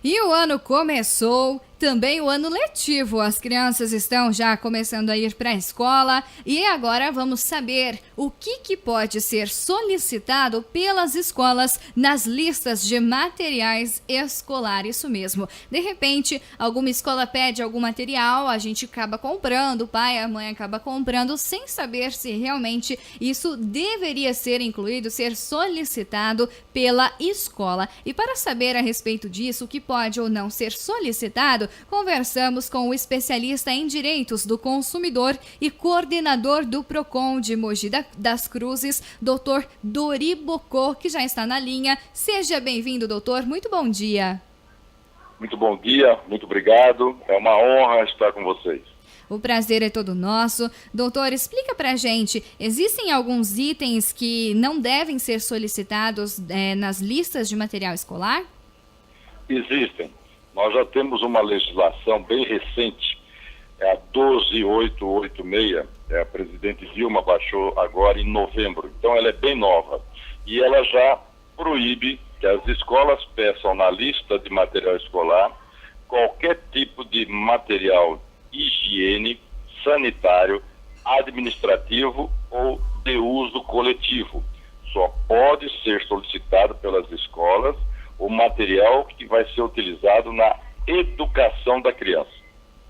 E o ano começou, também o ano letivo. As crianças estão já começando a ir para a escola e agora vamos saber o que pode ser solicitado pelas escolas nas listas de materiais escolares. Isso mesmo. De repente, alguma escola pede algum material, a gente acaba comprando, o pai, a mãe acaba comprando sem saber se realmente isso deveria ser incluído, ser solicitado pela escola. E para saber a respeito disso, o que pode ou não ser solicitado, conversamos com o especialista em direitos do consumidor e coordenador do PROCON de Mogi das Cruzes, Dr. Dori Bocô, que já está na linha. Seja bem-vindo, doutor. Muito bom dia. Muito bom dia, muito obrigado. É uma honra estar com vocês. O prazer é todo nosso. Doutor, explica pra gente, existem alguns itens que não devem ser solicitados nas listas de material escolar? Existem. Nós já temos uma legislação bem recente, é a 12886, a presidente Dilma baixou agora em novembro, então ela é bem nova. E ela já proíbe que as escolas peçam na lista de material escolar qualquer tipo de material higiene, sanitário, administrativo ou de uso coletivo. Só pode ser solicitado pelas escolas o material que vai ser utilizado na educação da criança.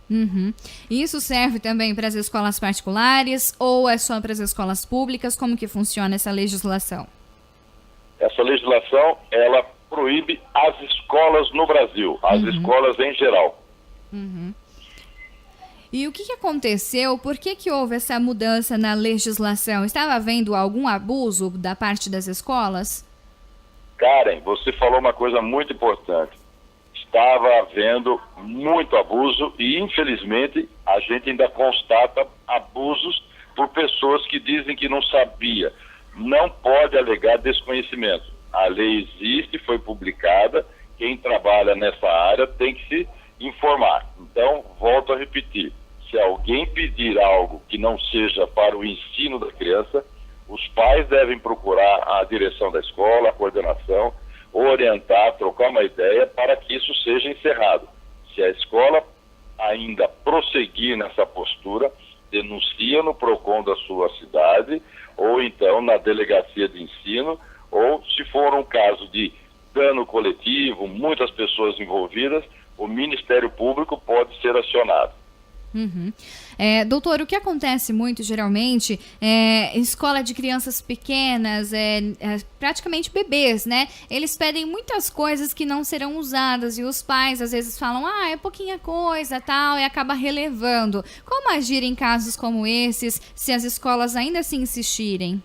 Uhum. Isso serve também para as escolas particulares ou é só para as escolas públicas? Como que funciona essa legislação? Essa legislação, ela proíbe as escolas no Brasil, as escolas em geral. Uhum. E o que aconteceu? Por que houve essa mudança na legislação? Estava havendo algum abuso da parte das escolas? Karen, você falou uma coisa muito importante. Estava havendo muito abuso e, infelizmente, a gente ainda constata abusos por pessoas que dizem que não sabia. Não pode alegar desconhecimento. A lei existe, foi publicada, quem trabalha nessa área tem que se informar. Então, volto a repetir, se alguém pedir algo que não seja para o ensino da criança, os pais devem procurar a direção da escola, a coordenação, orientar, trocar uma ideia para que isso seja encerrado. Se a escola ainda prosseguir nessa postura, denuncia no PROCON da sua cidade, ou então na delegacia de ensino, ou se for um caso de dano coletivo, muitas pessoas envolvidas, o Ministério Público pode ser acionado. Uhum. Doutor, o que acontece muito geralmente é escola de crianças pequenas, praticamente bebês, né? Eles pedem muitas coisas que não serão usadas e os pais às vezes falam, é pouquinha coisa, tal, e acaba relevando. Como agir em casos como esses, se as escolas ainda assim insistirem?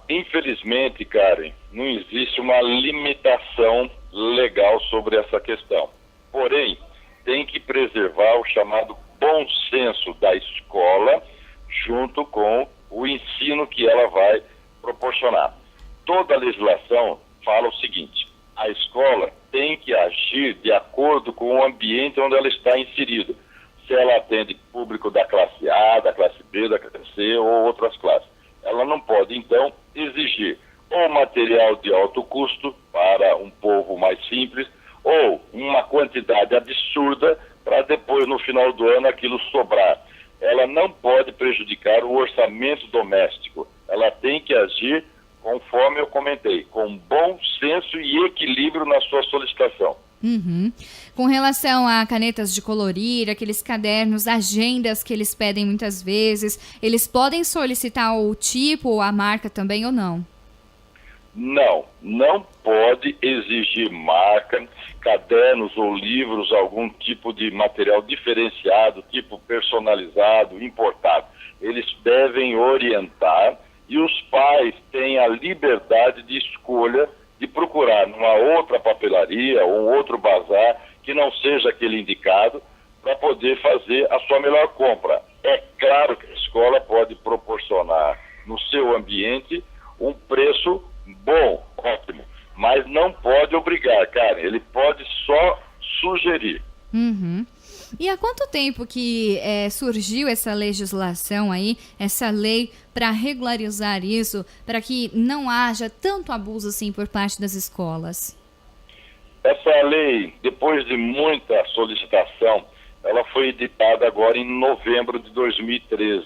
Infelizmente, Karen, não existe uma limitação legal sobre essa questão. Porém, tem que preservar o chamado bom senso da escola junto com o ensino que ela vai proporcionar. Toda a legislação fala o seguinte, a escola tem que agir de acordo com o ambiente onde ela está inserida. Se ela atende público da classe A, da classe B, da classe C ou outras classes. Ela não pode, então, exigir ou material de alto custo para um povo mais simples, ou uma quantidade absurda para depois, no final do ano, aquilo sobrar. Ela não pode prejudicar o orçamento doméstico. Ela tem que agir, conforme eu comentei, com bom senso e equilíbrio na sua solicitação. Uhum. Com relação a canetas de colorir, aqueles cadernos, agendas que eles pedem muitas vezes, eles podem solicitar o tipo ou a marca também ou não? Não pode exigir marca, cadernos ou livros, algum tipo de material diferenciado, tipo personalizado, importado. Eles devem orientar e os pais têm a liberdade de escolha de procurar numa outra papelaria ou outro bazar que não seja aquele indicado para poder fazer a sua melhor compra. É claro que a escola pode proporcionar no seu ambiente um preço bom, ótimo, mas não pode obrigar, cara. Ele pode só sugerir. Uhum. E há quanto tempo que surgiu essa legislação aí, essa lei para regularizar isso, para que não haja tanto abuso assim por parte das escolas? Essa lei, depois de muita solicitação, ela foi editada agora em novembro de 2013,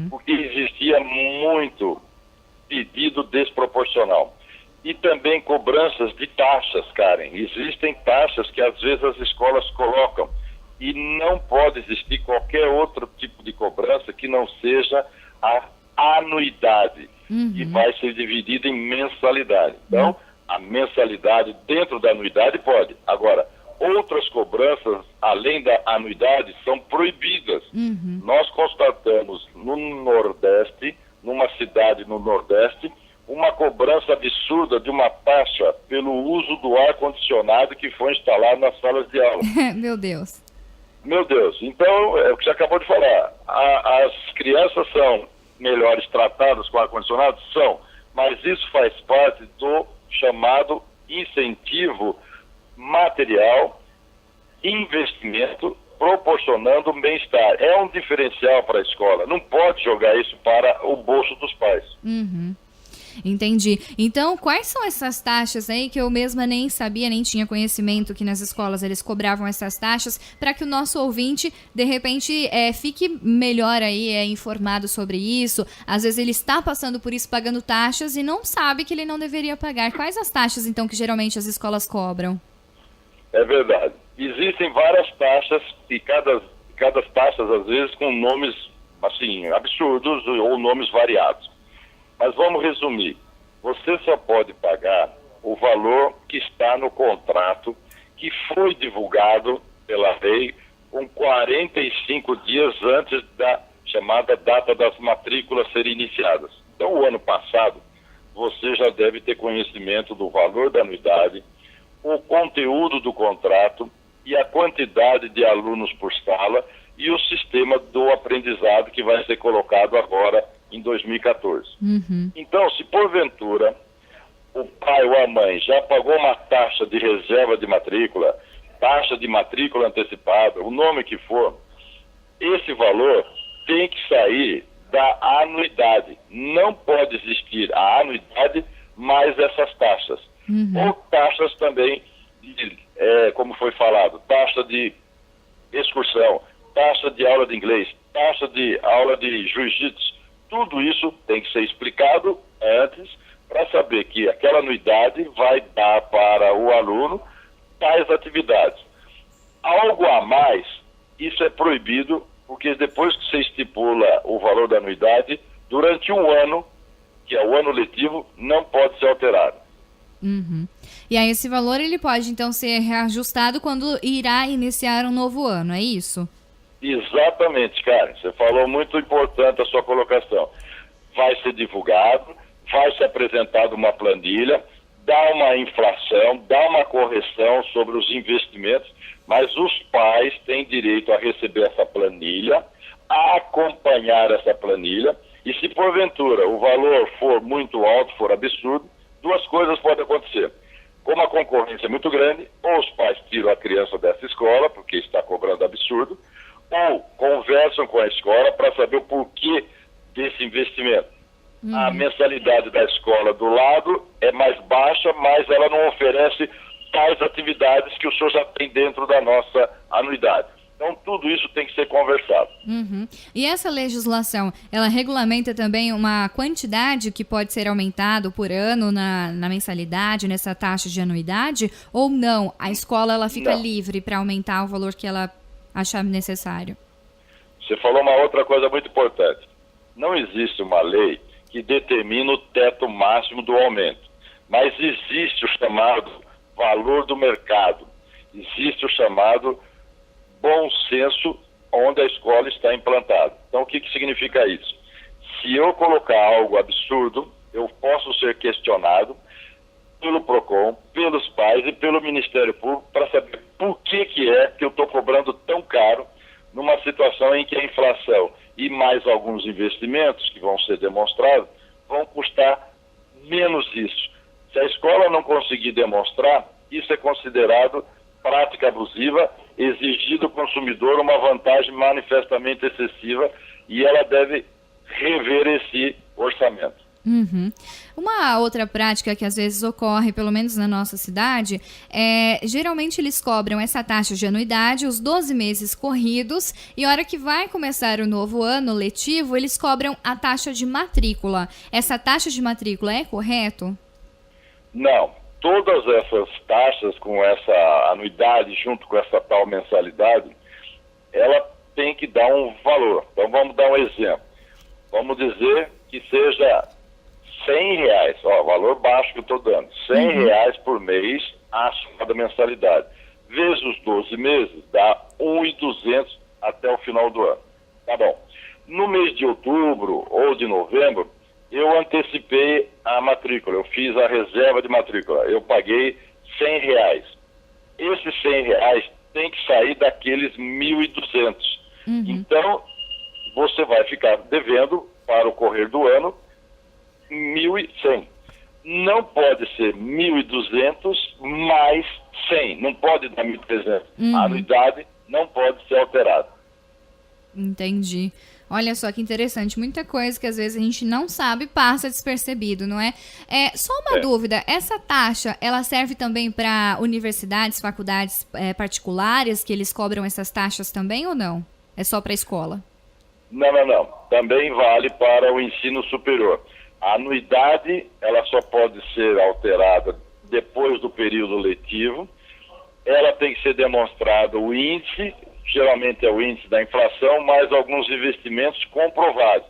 porque existia muito pedido desproporcional. E também cobranças de taxas, Karen. Existem taxas que às vezes as escolas colocam e não pode existir qualquer outro tipo de cobrança que não seja a anuidade, que vai ser dividida em mensalidade. Então, a mensalidade dentro da anuidade pode. Agora, outras cobranças, além da anuidade, são proibidas. Nós constatamos no Nordeste, numa cidade no Nordeste, uma cobrança absurda de uma taxa pelo uso do ar-condicionado que foi instalado nas salas de aula. Meu Deus. Meu Deus. Então, é o que você acabou de falar. As crianças são melhores tratadas com ar-condicionado? São. Mas isso faz parte do chamado incentivo material, investimento, proporcionando bem-estar. É um diferencial para a escola. Não pode jogar isso para o bolso dos pais. Entendi. Então, quais são essas taxas aí que eu mesma nem sabia, nem tinha conhecimento que nas escolas eles cobravam essas taxas, para que o nosso ouvinte, de repente, fique melhor aí, informado sobre isso. Às vezes ele está passando por isso, pagando taxas e não sabe que ele não deveria pagar. Quais as taxas, então, que geralmente as escolas cobram? É verdade. Existem várias taxas e cada taxas, às vezes, com nomes, assim, absurdos ou nomes variados. Mas vamos resumir. Você só pode pagar o valor que está no contrato, que foi divulgado pela lei com 45 dias antes da chamada data das matrículas serem iniciadas. Então, o ano passado, você já deve ter conhecimento do valor da anuidade, o conteúdo do contrato e a quantidade de alunos por sala e o sistema do aprendizado que vai ser colocado agora em 2014. Então, se porventura o pai ou a mãe já pagou uma taxa de reserva de matrícula, taxa de matrícula antecipada, o nome que for, esse valor tem que sair da anuidade. Não pode existir a anuidade mais essas taxas. Ou taxas também, como foi falado, taxa de excursão, taxa de aula de inglês, taxa de aula de jiu-jitsu. Tudo isso tem que ser explicado antes para saber que aquela anuidade vai dar para o aluno tais atividades. Algo a mais, isso é proibido, porque depois que você estipula o valor da anuidade, durante um ano, que é o ano letivo, não pode ser alterado. E aí esse valor ele pode então ser reajustado quando irá iniciar um novo ano, é isso? Exatamente, Karen. Você falou muito importante a sua colocação. Vai ser divulgado, vai ser apresentada uma planilha, dá uma inflação, dá uma correção sobre os investimentos, mas os pais têm direito a receber essa planilha, a acompanhar essa planilha, e se porventura o valor for muito alto, for absurdo, duas coisas podem acontecer. Como a concorrência é muito grande, ou os pais tiram a criança dessa escola, porque está cobrando absurdo, ou conversam com a escola para saber o porquê desse investimento. A mensalidade da escola do lado é mais baixa, mas ela não oferece tais atividades que o senhor já tem dentro da nossa anuidade. Então, tudo isso tem que ser conversado. E essa legislação, ela regulamenta também uma quantidade que pode ser aumentado por ano na mensalidade, nessa taxa de anuidade? Ou não? A escola ela fica livre para aumentar o valor que ela achar necessário? Você falou uma outra coisa muito importante. Não existe uma lei que determina o teto máximo do aumento, mas existe o chamado valor do mercado, existe o chamado bom senso onde a escola está implantada. Então, o que significa isso? Se eu colocar algo absurdo, eu posso ser questionado pelo PROCON, pelos pais e pelo Ministério Público para saber por que é que eu estou cobrando tão caro numa situação em que a inflação e mais alguns investimentos que vão ser demonstrados vão custar menos isso. Se a escola não conseguir demonstrar, isso é considerado prática abusiva, exigir do consumidor uma vantagem manifestamente excessiva e ela deve rever esse orçamento. Uhum. Uma outra prática que às vezes ocorre, pelo menos na nossa cidade, geralmente eles cobram essa taxa de anuidade os 12 meses corridos e a hora que vai começar o novo ano letivo, eles cobram a taxa de matrícula. Essa taxa de matrícula é correto? Não. Todas essas taxas com essa anuidade junto com essa tal mensalidade, ela tem que dar um valor. Então vamos dar um exemplo. Vamos dizer que seja R$100, valor baixo que eu estou dando, R$100 por mês a chamada mensalidade. Vezes os 12 meses, dá 1.200 até o final do ano. Tá bom. No mês de outubro ou de novembro, eu antecipei a matrícula, eu fiz a reserva de matrícula, eu paguei R$100. Esses R$100 tem que sair daqueles 1.200. Então, você vai ficar devendo para o correr do ano 1.100. Não pode ser 1.200 mais 100, não pode dar 1.300. A anuidade não pode ser alterada. Entendi. Olha só que interessante, muita coisa que às vezes a gente não sabe passa despercebido, não é? Só uma dúvida, essa taxa, ela serve também para universidades, faculdades particulares, que eles cobram essas taxas também ou não? É só para a escola? Não. Também vale para o ensino superior. A anuidade, ela só pode ser alterada depois do período letivo. Ela tem que ser demonstrado o índice, geralmente é o índice da inflação, mais alguns investimentos comprovados.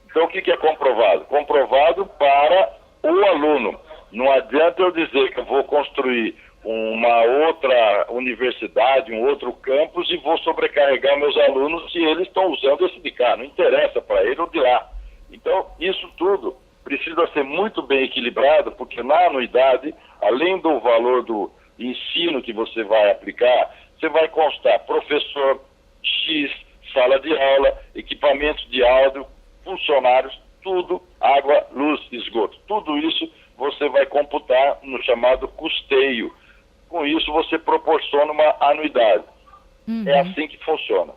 Então, o que é comprovado? Comprovado para o aluno. Não adianta eu dizer que eu vou construir uma outra universidade, um outro campus e vou sobrecarregar meus alunos se eles estão usando esse de cá. Não interessa para ele ou de lá. Então, isso tudo precisa ser muito bem equilibrado, porque na anuidade, além do valor do ensino que você vai aplicar, você vai constar professor X, sala de aula, equipamentos de áudio, funcionários, tudo, água, luz, esgoto. Tudo isso você vai computar no chamado custeio. Com isso você proporciona uma anuidade. É assim que funciona.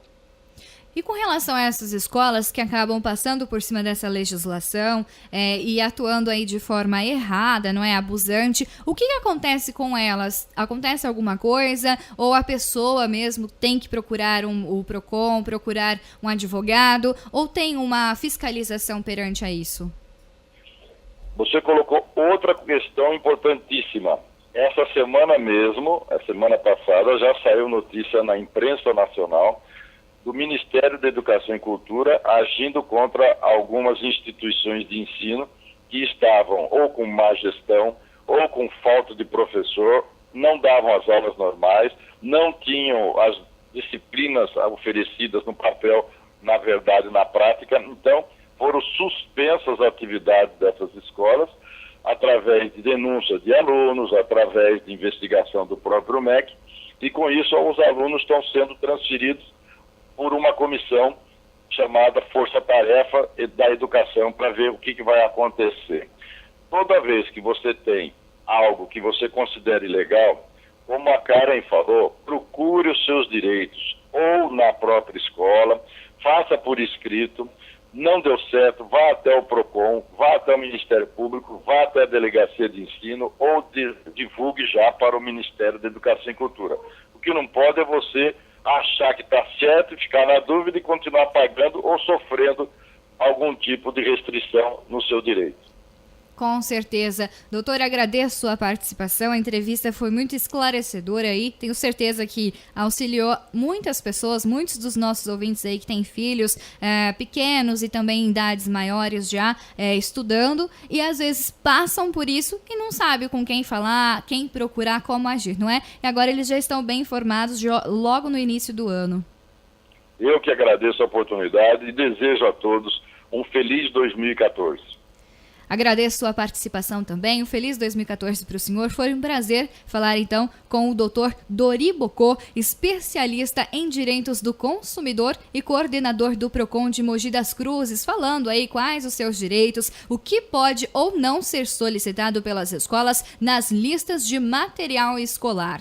E com relação a essas escolas que acabam passando por cima dessa legislação e atuando aí de forma errada, não é, abusante, o que acontece com elas? Acontece alguma coisa? Ou a pessoa mesmo tem que procurar o PROCON, procurar um advogado? Ou tem uma fiscalização perante a isso? Você colocou outra questão importantíssima. Essa semana mesmo, a semana passada, já saiu notícia na imprensa nacional do Ministério da Educação e Cultura agindo contra algumas instituições de ensino que estavam ou com má gestão ou com falta de professor, não davam as aulas normais, não tinham as disciplinas oferecidas no papel, na verdade, na prática. Então, foram suspensas as atividades dessas escolas através de denúncia de alunos, através de investigação do próprio MEC, e com isso os alunos estão sendo transferidos por uma comissão chamada Força Tarefa da Educação para ver o que vai acontecer. Toda vez que você tem algo que você considera ilegal, como a Karen falou, procure os seus direitos, ou na própria escola, faça por escrito. Não deu certo, vá até o PROCON, vá até o Ministério Público, vá até a Delegacia de Ensino ou divulgue já para o Ministério da Educação e Cultura. O que não pode é você achar que está certo e ficar na dúvida e continuar pagando ou sofrendo algum tipo de restrição no seu direito. Com certeza. Doutor, agradeço sua participação. A entrevista foi muito esclarecedora aí. Tenho certeza que auxiliou muitas pessoas, muitos dos nossos ouvintes aí que têm filhos pequenos e também em idades maiores já estudando e às vezes passam por isso e não sabem com quem falar, quem procurar, como agir, não é? E agora eles já estão bem informados logo no início do ano. Eu que agradeço a oportunidade e desejo a todos um feliz 2014. Agradeço sua participação também. Um feliz 2014 para o senhor. Foi um prazer falar então com o Dr. Dori Bocô, especialista em direitos do consumidor e coordenador do PROCON de Mogi das Cruzes, falando aí quais os seus direitos, o que pode ou não ser solicitado pelas escolas nas listas de material escolar.